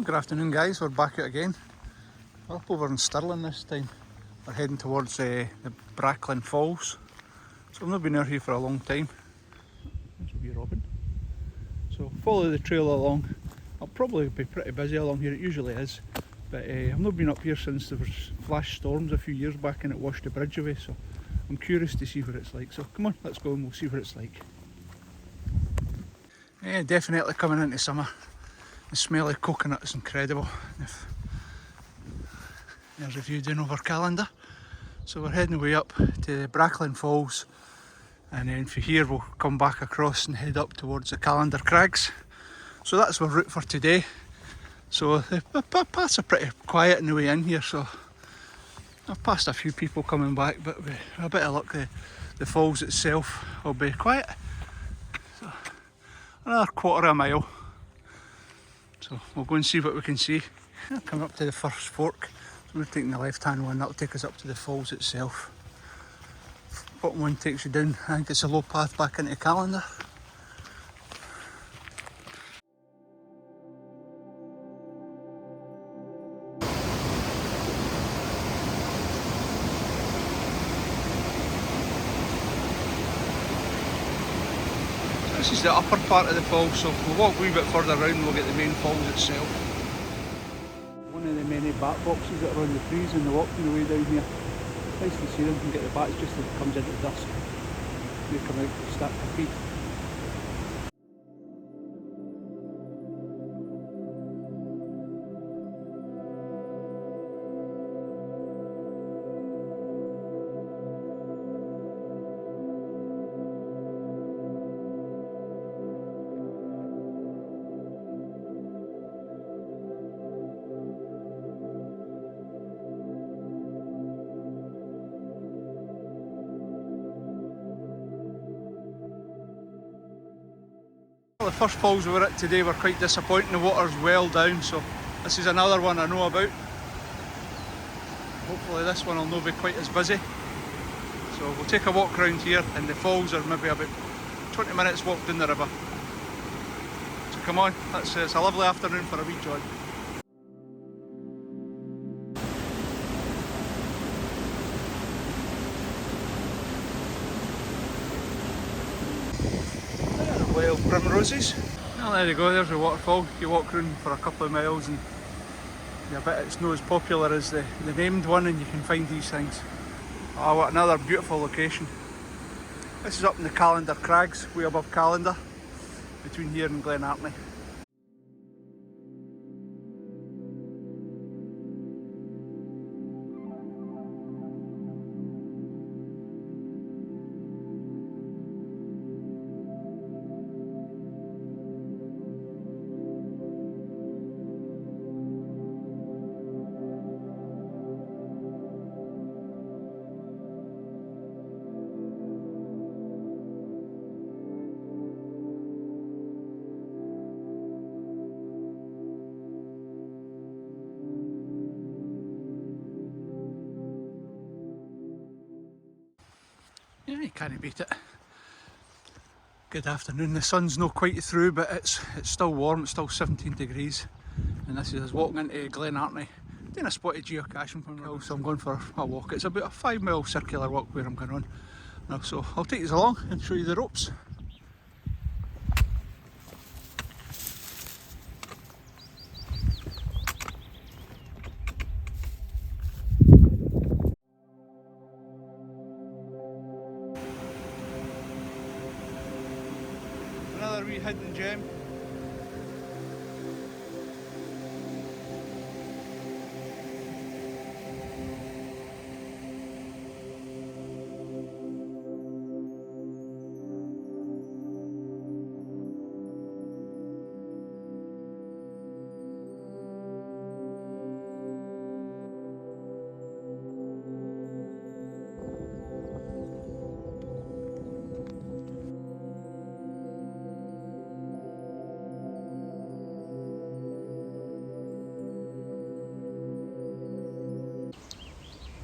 Good afternoon guys, we're back out again. We're up over in Stirling this time. We're heading towards the Bracklinn Falls. So I've not been out here for a long time. This will be Robin. So follow the trail along. I'll probably be pretty busy along here, it usually is. But I've not been up here since there was flash storms a few years back and it washed the bridge away. So I'm curious to see what it's like. So come on, let's go and we'll see what it's like. Yeah, definitely coming into summer. The smell of coconut is incredible. There's a view down over Calander. So we're heading way up to Bracklinn Falls, and then from here we'll come back across and head up towards the Callander crags. So that's our route for today. So the paths are pretty quiet on the way in here, so I've passed a few people coming back, but with a bit of luck the falls itself will be quiet. So another quarter of a mile. So we'll go and see what we can see. Coming up to the first fork. So we're taking the left hand one, that'll take us up to the falls itself. Bottom one takes you down, I think it's a low path back into Callander. This is the upper part of the falls, so we'll walk a wee bit further around and we'll get the main falls itself. One of the many bat boxes that are on the trees and the walking the way down here. Nice to see them and get the bats just as it comes into dusk. They come out and start to feed. The first falls we were at today were quite disappointing. The water's well down, so this is another one I know about. Hopefully this one will not be quite as busy. So we'll take a walk around here, and the falls are maybe about 20 minutes walk down the river. So come on, it's a lovely afternoon for a wee jog. Wild primroses. Well, there you go, there's a waterfall. You walk around for a couple of miles and I bet it's not as popular as the named one, and you can find these things. Oh, what another beautiful location. This is up in the Callander crags, way above Callander, between here and Glen Artney. Yeah, you can't beat it. Good afternoon. The sun's not quite through, but it's still warm. It's still 17 degrees. And this is us walking into Glen Artney. Doing a spotted geocaching from now, so I'm going for a walk. It's about a 5-mile circular walk where I'm going on. Now, so I'll take you along and show you the ropes. Another wee hidden gem.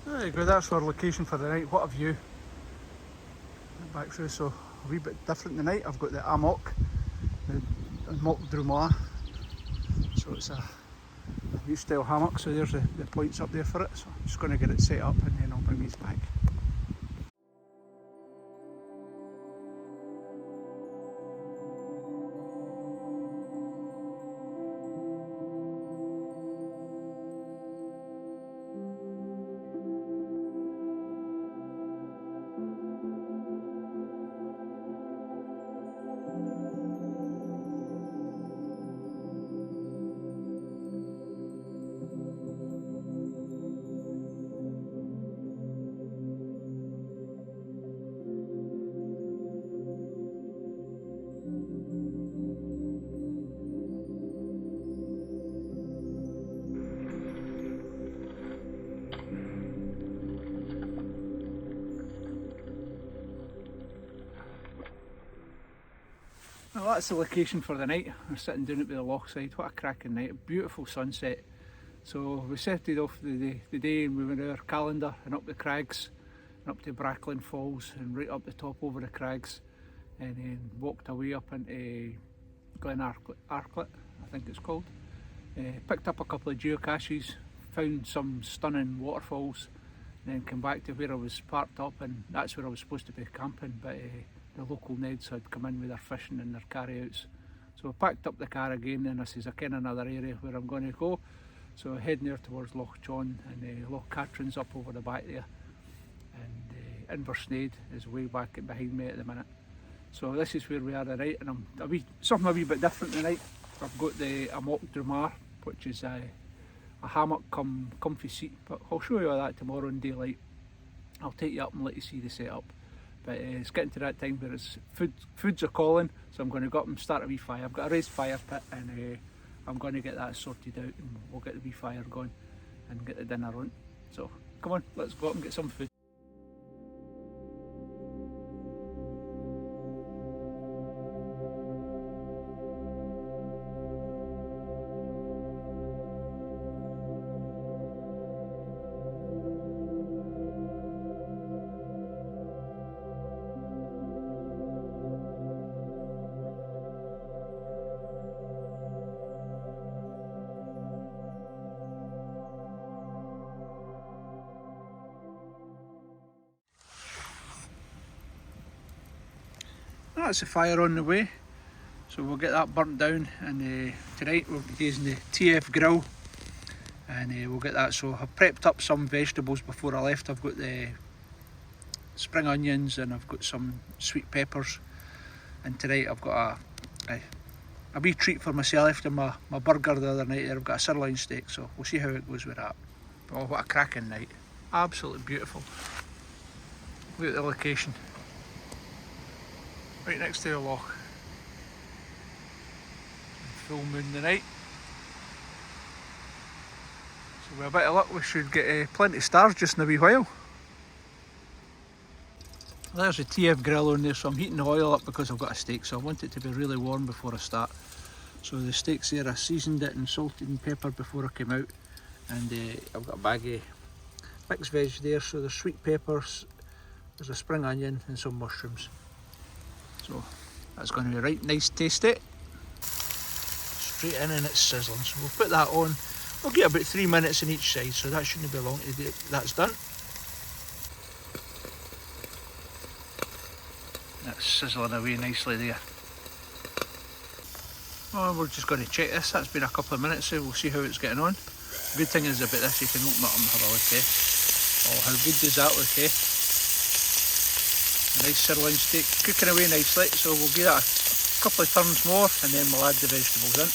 There you go, that's our location for the night. What a view. Back through, so a wee bit different tonight. I've got the amok, the amok drumla. So it's a style hammock, so there's the points up there for it. So I'm just going to get it set up and then I'll bring these back. Well, that's the location for the night. We're sitting down at the loch side. What a cracking night, a beautiful sunset. So we set it off the day and we went over Callander and up the crags and up to Bracklinn Falls and right up the top over the crags, and then walked away up into Glen Artney, I think it's called. Picked up a couple of geocaches, found some stunning waterfalls, and then came back to where I was parked up, and that's where I was supposed to be camping, but the local Neds had come in with their fishing and their carry-outs. So I packed up the car again and I says I ken another area where I'm going to go. So heading there towards Loch Chon, and Loch Katrine's up over the back there. And Inversnaid is way back behind me at the minute. So this is where we are tonight, and I'm something a wee bit different tonight. I've got the amok, which is a hammock come comfy seat, but I'll show you all that tomorrow in daylight. I'll take you up and let you see the setup. But it's getting to that time where it's foods are calling, so I'm going to go up and start a wee fire. I've got a raised fire pit, and I'm going to get that sorted out, and we'll get the wee fire going and get the dinner on. So come on, let's go up and get some food. That's the fire on the way, so we'll get that burnt down, and tonight we'll be using the TF grill, and we'll get that. So I've prepped up some vegetables before I left. I've got the spring onions and I've got some sweet peppers, and tonight I've got a wee treat for myself after my burger the other night. I've got a sirloin steak, so we'll see how it goes with that. Oh, what a cracking night, absolutely beautiful. Look at the location. Right next to the loch. Full moon tonight. So with a bit of luck we should get plenty of stars just in a wee while. There's the TF grill on there, so I'm heating the oil up because I've got a steak, so I want it to be really warm before I start. So the steak's there, I seasoned it and salted and peppered before I came out, and I've got a bag of mixed veg there, so there's sweet peppers, there's a spring onion and some mushrooms. So that's going to be right nice tasty. Straight in and it's sizzling, so we'll put that on. We'll get about 3 minutes on each side, so that shouldn't be long to do. That's done. That's sizzling away nicely there. Oh, we're just going to check this. That's been a couple of minutes, so we'll see how it's getting on. The good thing is about this, you can open it up and have a look, eh? Oh, how good does that look, eh? A nice sirloin steak cooking away nicely, so we'll give that a couple of turns more and then we'll add the vegetables in.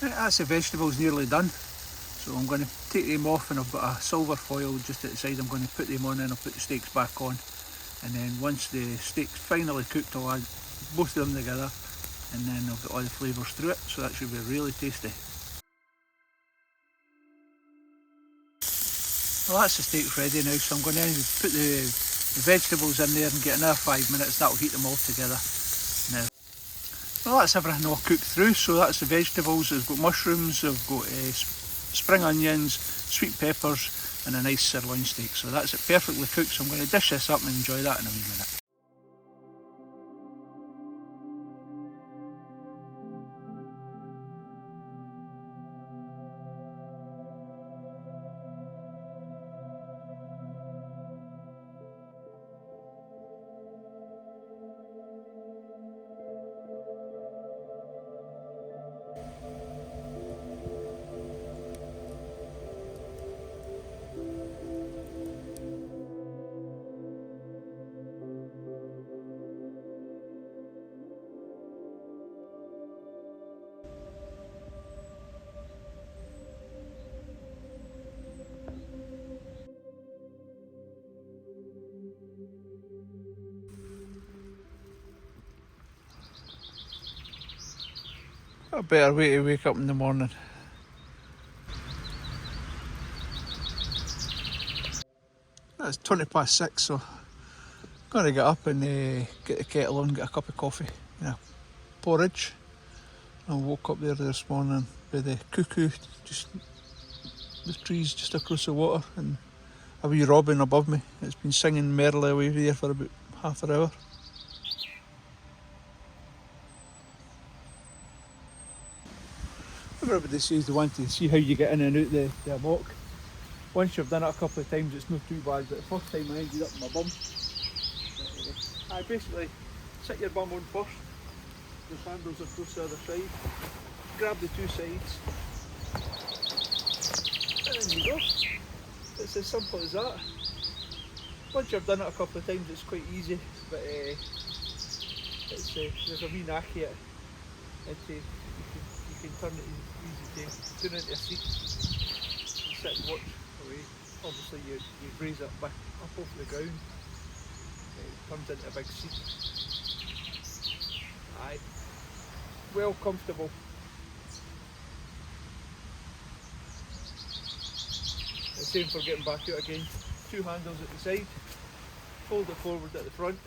Right, that's the vegetables nearly done, so I'm going to take them off, and I've got a silver foil just at the side. I'm going to put them on and I'll put the steaks back on, and then once the steak's finally cooked I'll add both of them together, and then I've got all the flavours through it, so that should be really tasty. Well, that's the steaks ready now, so I'm going to put the vegetables in there and get another 5 minutes. That'll heat them all together now. Well, that's everything all cooked through, so that's the vegetables. I've got mushrooms, I've got spring onions, sweet peppers and a nice sirloin steak. So that's it, perfectly cooked, so I'm going to dish this up and enjoy that in a wee minute. A better way to wake up in the morning. It's 6:20, so I'm going to get up and get the kettle on, get a cup of coffee and a porridge. I woke up there this morning with the cuckoo, just the trees just across the water, and a wee robin above me. It's been singing merrily away there for about half an hour. Everybody says they want to see how you get in and out the amok. Once you've done it a couple of times, it's not too bad, but the first time I ended up on my bum. I basically sit your bum on first, the handles across the other side, grab the two sides, and then you go. It's as simple as that. Once you've done it a couple of times, it's quite easy, but there's a wee knack here. You can turn it easy to turn it into a seat and sit and watch away. Obviously you raise it back up off the ground, it turns into a big seat. Aye, well comfortable. The same for getting back out again. Two handles at the side, fold it forward at the front,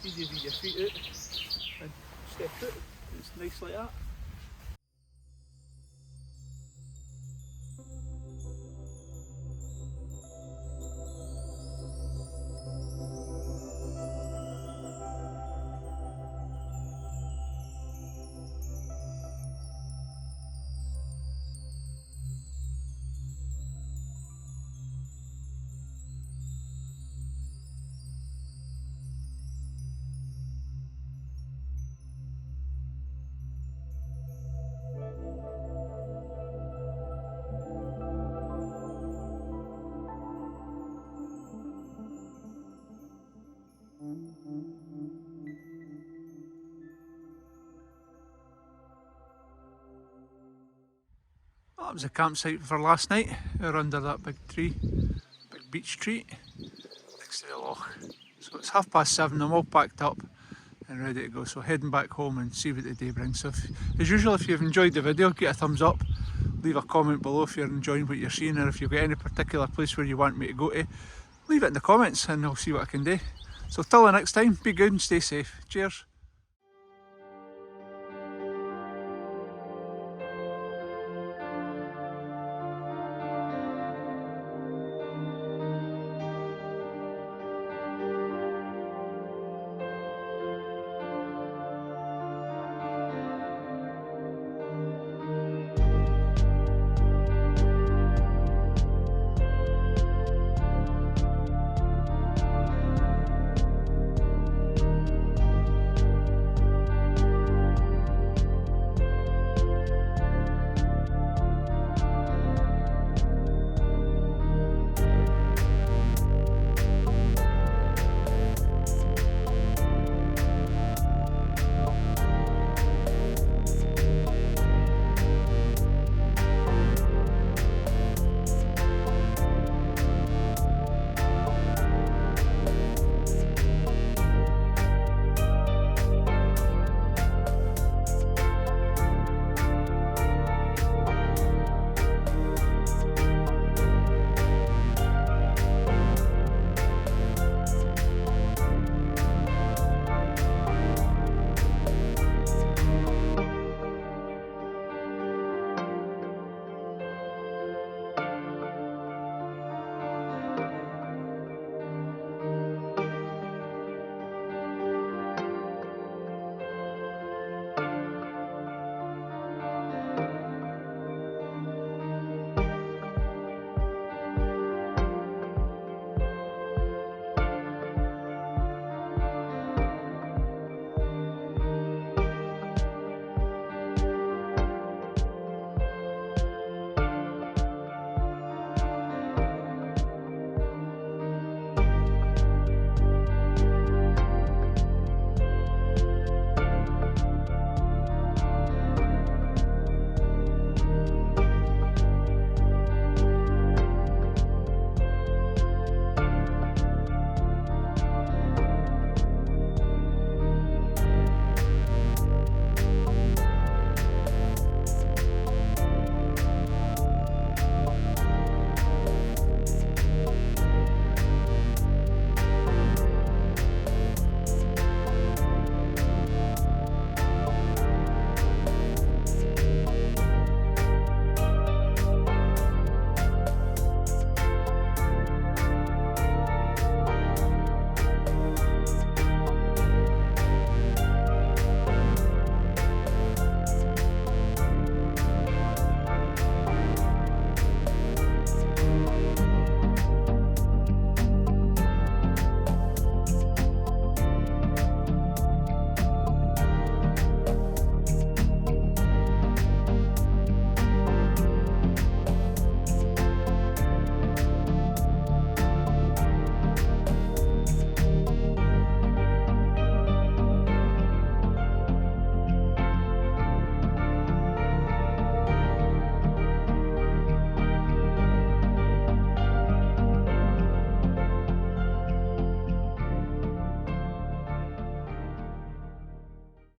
easy to your feet out and step out. It's nice like that. That was the campsite for last night. We were under that big tree, big beech tree next to the loch. So it's 7:30, I'm all packed up and ready to go. So heading back home and see what the day brings. So as usual, if you've enjoyed the video, get a thumbs up, leave a comment below if you're enjoying what you're seeing, or if you've got any particular place where you want me to go to, leave it in the comments and I'll see what I can do. So till the next time, be good and stay safe. Cheers.